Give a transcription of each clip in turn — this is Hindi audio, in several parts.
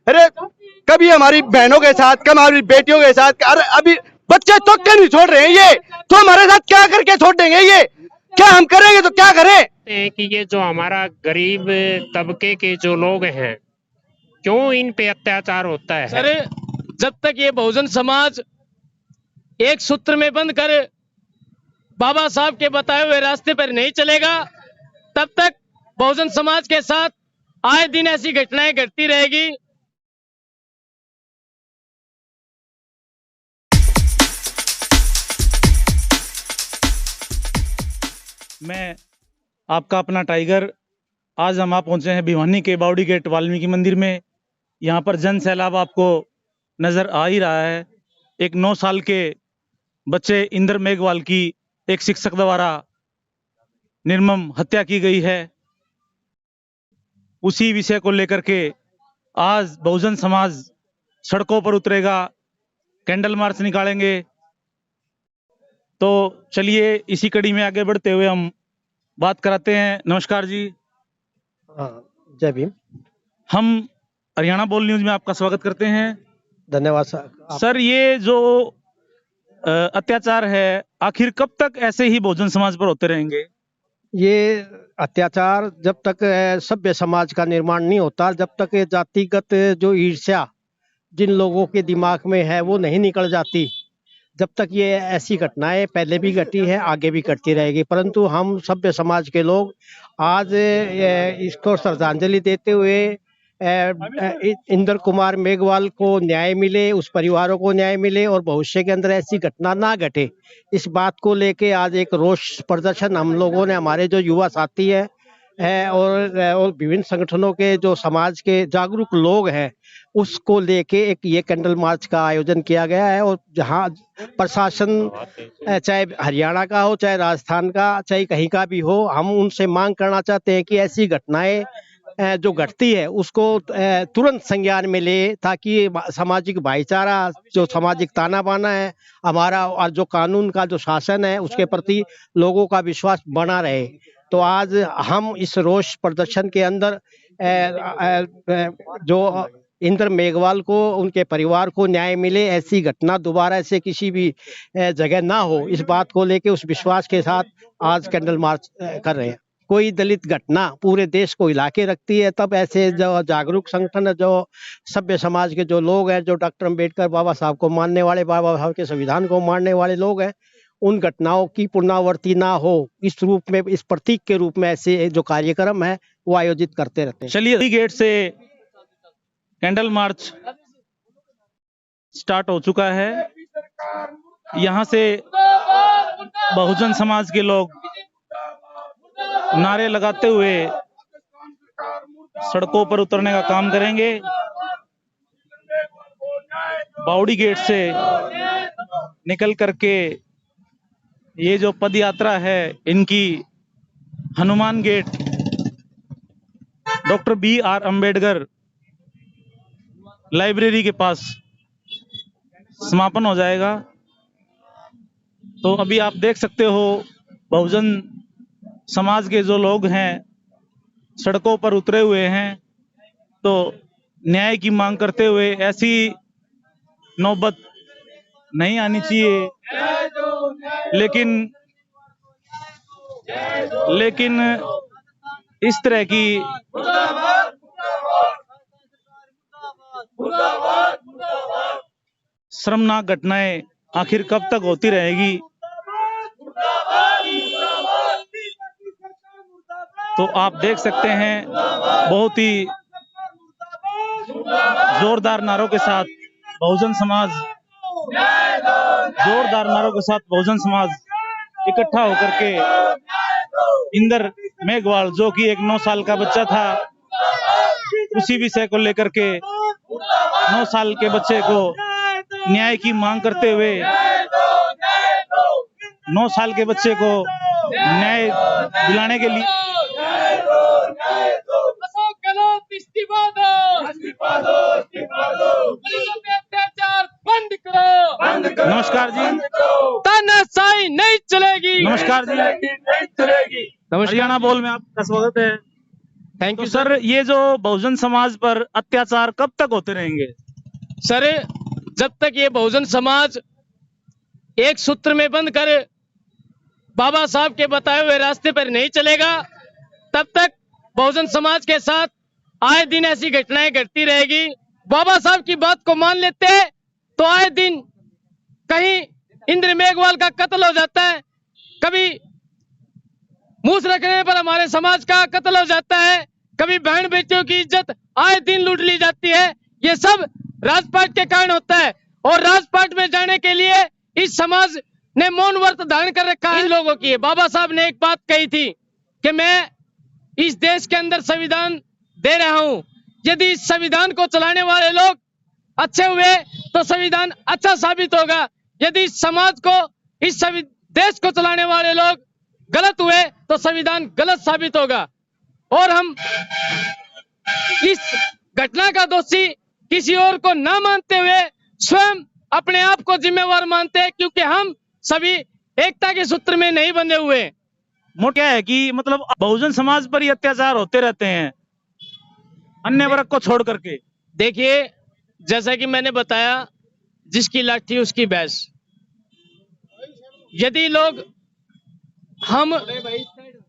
अरे कभी हमारी बहनों के साथ, कभी हमारी बेटियों के साथ, अरे अभी बच्चे तो क्या नहीं छोड़ रहे हैं ये, तो हमारे साथ क्या करके छोड़ देंगे ये? क्या हम करेंगे तो क्या करें? कि ये जो हमारा गरीब तबके के जो लोग हैं, क्यों इन पे अत्याचार होता है? सर, जब तक ये बहुजन समाज एक सूत्र में बंद कर बाबा साहब के बताए हुए रास्ते पर नहीं चलेगा, तब तक बहुजन समाज के साथ आए दिन ऐसी घटनाएं घटती रहेगी। मैं आपका अपना टाइगर। आज हम पहुंचे हैं भिवानी के बावड़ी गेट वाल्मीकि मंदिर में। यहाँ पर जन सैलाब आपको नजर आ ही रहा है। एक 9 साल के बच्चे इंद्र मेघवाल की एक शिक्षक द्वारा निर्मम हत्या की गई है। उसी विषय को लेकर के आज बहुजन समाज सड़कों पर उतरेगा, कैंडल मार्च निकालेंगे। तो चलिए इसी कड़ी में आगे बढ़ते हुए हम बात कराते हैं। नमस्कार जी। जय भीम। हम हरियाणा बोल न्यूज में आपका स्वागत करते हैं। धन्यवाद सर। सर, ये जो अत्याचार है, आखिर कब तक ऐसे ही बहुजन समाज पर होते रहेंगे? ये अत्याचार जब तक सभ्य समाज का निर्माण नहीं होता, जब तक ये जातिगत जो ईर्ष्या जिन लोगों के दिमाग में है वो नहीं निकल जाती, जब तक ये ऐसी घटनाएं पहले भी घटी है, आगे भी घटती रहेगी। परंतु हम सभ्य समाज के लोग आज इसको श्रद्धांजलि देते हुए इंद्र कुमार मेघवाल को न्याय मिले, उस परिवारों को न्याय मिले और भविष्य के अंदर ऐसी घटना ना घटे, इस बात को लेके आज एक रोष प्रदर्शन हम लोगों ने, हमारे जो युवा साथी है और विभिन्न संगठनों के जो समाज के जागरूक लोग हैं, उसको लेके एक ये कैंडल मार्च का आयोजन किया गया है। और जहां प्रशासन चाहे हरियाणा का हो, चाहे राजस्थान का, चाहे कहीं का भी हो, हम उनसे मांग करना चाहते हैं कि ऐसी घटनाएं जो घटती है उसको तुरंत संज्ञान में ले, ताकि सामाजिक भाईचारा, जो सामाजिक ताना बाना है हमारा, और जो कानून का जो शासन है उसके प्रति लोगों का विश्वास बना रहे। तो आज हम इस रोष प्रदर्शन के अंदर जो इंद्र मेघवाल को, उनके परिवार को न्याय मिले, ऐसी घटना दोबारा ऐसे किसी भी जगह ना हो, इस बात को लेके उस विश्वास के साथ आज कैंडल मार्च कर रहे हैं। कोई दलित घटना पूरे देश को हिला के रखती है, तब ऐसे जो जागरूक संगठन, जो सभ्य समाज के जो लोग हैं, जो डॉक्टर अम्बेडकर बाबा साहब को मानने वाले, बाबा साहब के संविधान को मानने वाले लोग हैं, उन घटनाओं की पुनरावृत्ति ना हो, इस रूप में, इस प्रतीक के रूप में ऐसे जो कार्यक्रम है वो आयोजित करते रहते हैं। चलिए, गेट से कैंडल मार्च स्टार्ट हो चुका है। यहाँ से बहुजन समाज के लोग नारे लगाते हुए सड़कों पर उतरने का काम करेंगे। बावड़ी गेट से निकल करके ये जो पद यात्रा है, इनकी Hanuman gate, doctor BR Ambedkar library के पास समापन हो जाएगा। तो अभी आप देख सकते हो बहुजन समाज के जो लोग हैं सड़कों पर उतरे हुए हैं। तो न्याय की मांग करते हुए ऐसी नौबत नहीं आनी चाहिए, लेकिन इस तरह की शर्मनाक घटनाएं आखिर कब तक होती रहेगी? तो आप देख सकते हैं बहुत ही जोरदार नारों के साथ बहुजन समाज इकट्ठा होकर के इंद्र मेघवाल, जो कि एक 9 साल का बच्चा था, उसी विषय को लेकर के 9 साल के बच्चे को न्याय की मांग करते हुए, 9 साल के बच्चे को न्याय दिलाने के लिए नमस्कार जी। तानाशाही नहीं चलेगी। नमस्कार जी। नमस्कार। हरियाणा बोल में आपका स्वागत है। थैंक तो यू सर, ये जो बहुजन समाज पर अत्याचार कब तक होते रहेंगे? सर, जब तक ये बहुजन समाज एक सूत्र में बंद कर बाबा साहब के बताए हुए रास्ते पर नहीं चलेगा, तब तक बहुजन समाज के साथ आए दिन ऐसी घटनाएं घटती रहेगी। बाबा साहब की बात को मान लेते हैं तो आए दिन कहीं इंद्र मेघवाल का कत्ल हो जाता है, कभी मूस रखने पर हमारे समाज का कत्ल हो जाता है, कभी बहन बेटियों की इज्जत आए दिन लूट ली जाती है। ये सब राजपाट के कारण होता है और राजपाट में जाने के लिए इस समाज ने मौन व्रत धारण कर रखा है। इन लोगों की बाबा साहब ने एक बात कही थी कि मैं इस देश के अंदर संविधान दे रहा हूं, यदि इस संविधान को चलाने वाले लोग अच्छे हुए तो संविधान अच्छा साबित होगा, यदि इस समाज को इस देश को चलाने वाले लोग गलत हुए तो संविधान गलत साबित होगा। और हम इस घटना का दोषी किसी और को ना मानते हुए स्वयं अपने आप को जिम्मेवार मानते हैं, क्योंकि हम सभी एकता के सूत्र में नहीं बंधे हुए। मोट क्या है कि मतलब बहुजन समाज पर ही अत्याचार होते रहते हैं, अन्य वर्ग को छोड़ करके। देखिए, जैसा कि मैंने बताया, जिसकी लाठी उसकी भैंस। यदि लोग हम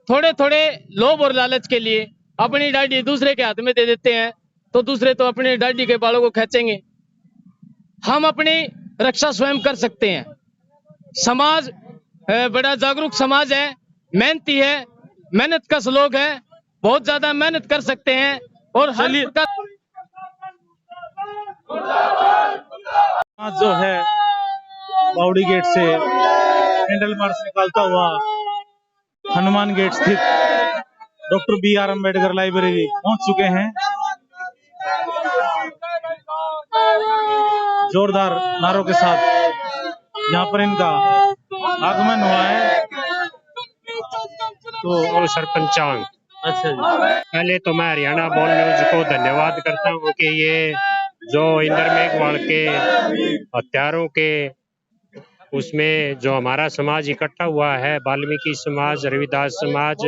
थोड़े थोड़े लोभ और लालच के लिए अपनी डाडी दूसरे के हाथ में दे देते हैं तो दूसरे तो अपने डाडी के बालों को खींचेंगे। हम अपनी रक्षा स्वयं कर सकते हैं। समाज बड़ा जागरूक समाज है, मेहनती है, मेहनत कश लोग है, बहुत ज्यादा मेहनत कर सकते हैं। और हर जो है बावड़ी गेट से कैंडल मार्च निकालता हुआ हनुमान गेट स्थित डॉक्टर BR अम्बेडकर लाइब्रेरी पहुंच चुके हैं। जोरदार नारों के साथ यहाँ पर इनका आगमन हुआ है। तो सरपंचांग, अच्छा जी, पहले तो मैं हरियाणा बोल न्यूज को धन्यवाद करता हूँ कि ये जो इंद्र मेघवाल के हत्यारों के उसमें जो हमारा समाज इकट्ठा हुआ है, वाल्मीकि समाज, रविदास समाज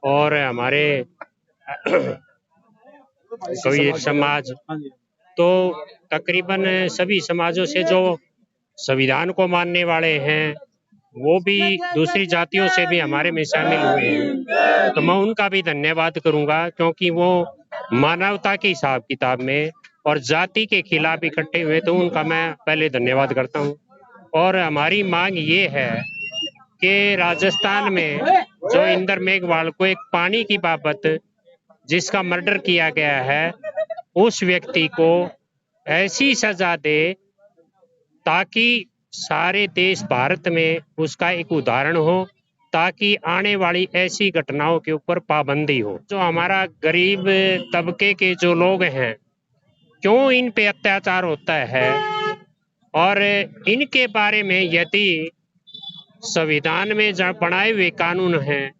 और हमारे कबीर समाज, तो तकरीबन सभी समाजों से जो संविधान को मानने वाले हैं वो भी दूसरी जातियों से भी हमारे में शामिल हुए हैं। तो मैं उनका भी धन्यवाद करूंगा, क्योंकि वो मानवता के हिसाब किताब में और जाति के खिलाफ इकट्ठे हुए, तो उनका मैं पहले धन्यवाद करता हूं। और हमारी मांग ये है कि राजस्थान में जो इंद्र मेघवाल को एक पानी की बाबत जिसका मर्डर किया गया है, उस व्यक्ति को ऐसी सजा दे ताकि सारे देश भारत में उसका एक उदाहरण हो, ताकि आने वाली ऐसी घटनाओं के ऊपर पाबंदी हो। जो हमारा गरीब तबके के जो लोग हैं, क्यों इन पे अत्याचार होता है, और इनके बारे में यदि संविधान में जो बनाए हुए कानून हैं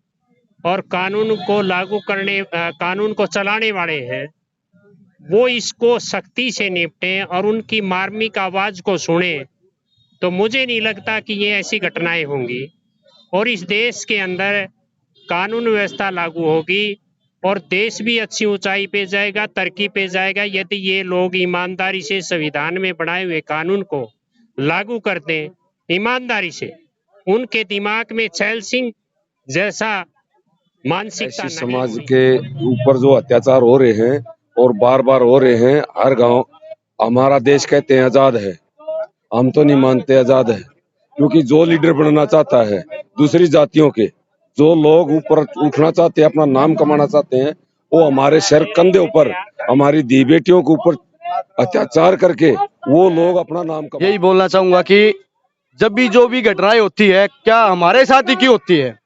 और कानून को लागू करने, कानून को चलाने वाले हैं, वो इसको सख्ती से निपटें और उनकी मार्मिक आवाज को सुने, तो मुझे नहीं लगता कि ये ऐसी घटनाएं होंगी और इस देश के अंदर कानून व्यवस्था लागू होगी और देश भी अच्छी ऊंचाई पे जाएगा, तरक्की पे जाएगा, यदि ये लोग ईमानदारी से संविधान में बनाए हुए कानून को लागू कर दें, ईमानदारी से। उनके दिमाग में चैल सिंह जैसा मानसिकता ऐसे समाज के ऊपर जो अत्याचार हो रहे हैं और बार बार हो रहे हैं, हर गांव हमारा देश कहते हैं आजाद है, हम तो नहीं मानते आजाद है, क्योंकि जो लीडर बनना चाहता है, दूसरी जातियों के जो लोग ऊपर उठना चाहते हैं, अपना नाम कमाना चाहते हैं, वो हमारे सर कंधे ऊपर हमारी दी बेटियों के ऊपर अत्याचार करके वो लोग अपना नाम कमा। यही बोलना चाहूंगा कि जब भी जो भी घटनाएं होती है, क्या हमारे साथ ही क्यों होती है?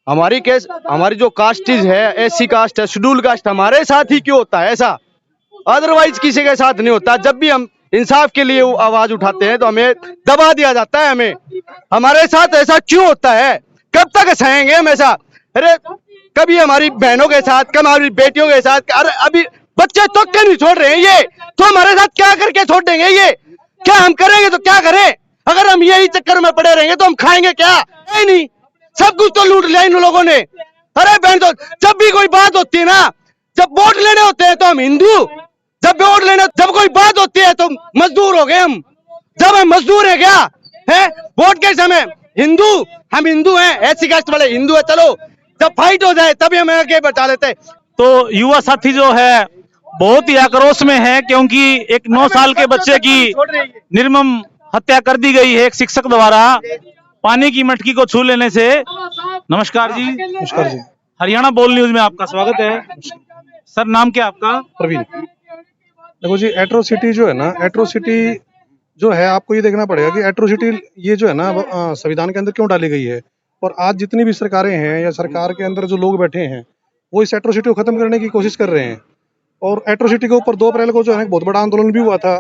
हमारी जो कास्टेज है, SC कास्ट है, शेड्यूल कास्ट, हमारे साथ ही क्यों होता है ऐसा? अदरवाइज किसी के साथ नहीं होता। जब भी हम इंसाफ के लिए आवाज उठाते हैं तो हमें दबा दिया जाता है। हमारे साथ ऐसा क्यों होता है? कब तक सहेंगे हम ऐसा? अरे कभी हमारी बहनों के साथ, कभी हमारी बेटियों के साथ, अरे अभी बच्चे तो क्या नहीं छोड़ रहे हैं ये, तो हमारे साथ क्या करके छोड़ देंगे ये? क्या हम करेंगे तो क्या करें? अगर हम यही चक्कर में पड़े रहेंगे तो हम खाएंगे क्या? नहीं, सब कुछ तो लूट लिया इन लोगों ने। अरे बहन, तो जब भी कोई बात होती है ना, जब वोट लेने होते हैं तो हम हिंदू, जब कोई बात होती है तो मजदूर हो गए हम। जब हम मजदूर है क्या है वोट के समय हिंदू, हम हिंदू हैं, ऐसी कास्ट वाले हिंदू है, चलो जब फाइट हो जाए तभी हमें आगे बैठा लेते हैं। तो युवा साथी जो है बहुत ही आक्रोश में है, क्योंकि एक 9 साल के बच्चे की निर्मम हत्या कर दी गई है एक शिक्षक द्वारा पानी की मटकी को छू लेने से। नमस्कार जी। नमस्कार जी। हरियाणा बोल न्यूज में आपका स्वागत है। सर, नाम क्या आपका? प्रवीण। देखो जी, एट्रोसिटी जो है ना, एट्रोसिटी जो है, आपको ये देखना पड़ेगा कि एट्रोसिटी ये जो है ना संविधान के अंदर क्यों डाली गई है। और आज जितनी भी सरकारें हैं या सरकार के अंदर जो लोग बैठे हैं वो इस एट्रोसिटी को खत्म करने की कोशिश कर रहे हैं। और एट्रोसिटी के ऊपर 2 अप्रैल को जो है ना बहुत बड़ा आंदोलन भी हुआ था।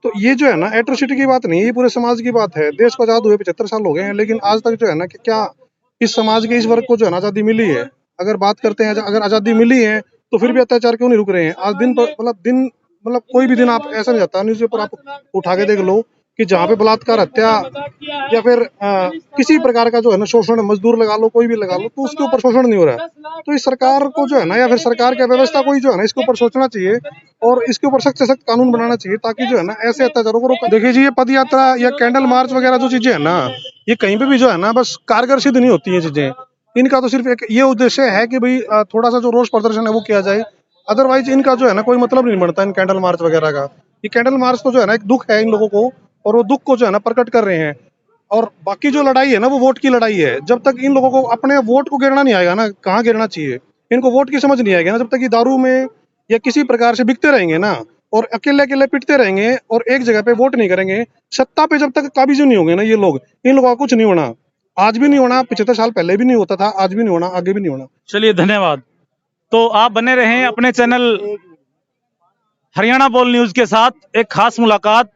तो ये जो है ना एट्रोसिटी की बात नहीं है, ये पूरे समाज की बात है। देश को आजाद हुए 75 साल हो गए हैं, लेकिन आज तक जो है ना कि क्या इस समाज के इस वर्ग को जो है ना आजादी मिली है। अगर बात करते हैं, अगर आजादी मिली है तो फिर भी अत्याचार क्यों नहीं रुक रहे हैं। आज दिन कोई भी दिन आप ऐसा नहीं जाता, न्यूज़पेपर आप उठा के देख लो कि जहाँ पे बलात्कार, हत्या या फिर किसी प्रकार का जो है ना शोषण, मजदूर लगा लो, कोई भी लगा लो, तो उसके ऊपर शोषण नहीं हो रहा है। तो इस सरकार को जो है ना या फिर सरकार की व्यवस्था को जो है ना इसके ऊपर सोचना चाहिए और इसके ऊपर सख्त से सख्त कानून बनाना चाहिए, ताकि जो है ना ऐसे अत्याचारों को रोका। देखिए जी, ये पद यात्रा या कैंडल मार्च वगैरह जो चीजें है ना, ये कहीं पे भी जो है ना बस कारगर सिद्ध नहीं होती है चीजें। इनका तो सिर्फ एक ये उद्देश्य है कि भाई थोड़ा सा जो रोष प्रदर्शन है वो किया जाए। अदरवाइज इनका जो है ना कोई मतलब नहीं बनता इन कैंडल मार्च वगैरह का। ये कैंडल मार्च तो जो है ना एक दुख है इन लोगों को, और वो दुख को जो है ना प्रकट कर रहे हैं। और बाकी जो लड़ाई है ना वो वोट की लड़ाई है। जब तक इन लोगों को अपने वोट को गिरना नहीं आएगा ना, कहाँ गिरना चाहिए, इनको वोट की समझ नहीं आएगी ना, जब तक ये दारू में या किसी प्रकार से बिकते रहेंगे ना और अकेले अकेले पिटते रहेंगे और एक जगह पे वोट नहीं करेंगे, सत्ता पे जब तक काबिज नहीं होंगे ना ये लोग, इन लोगों का कुछ नहीं होना। आज भी नहीं होना, 75 साल पहले भी नहीं होता था, आज भी नहीं होना, आगे भी नहीं होना। चलिए, धन्यवाद। तो आप बने रहें अपने चैनल हरियाणा बोल न्यूज के साथ। एक खास मुलाकात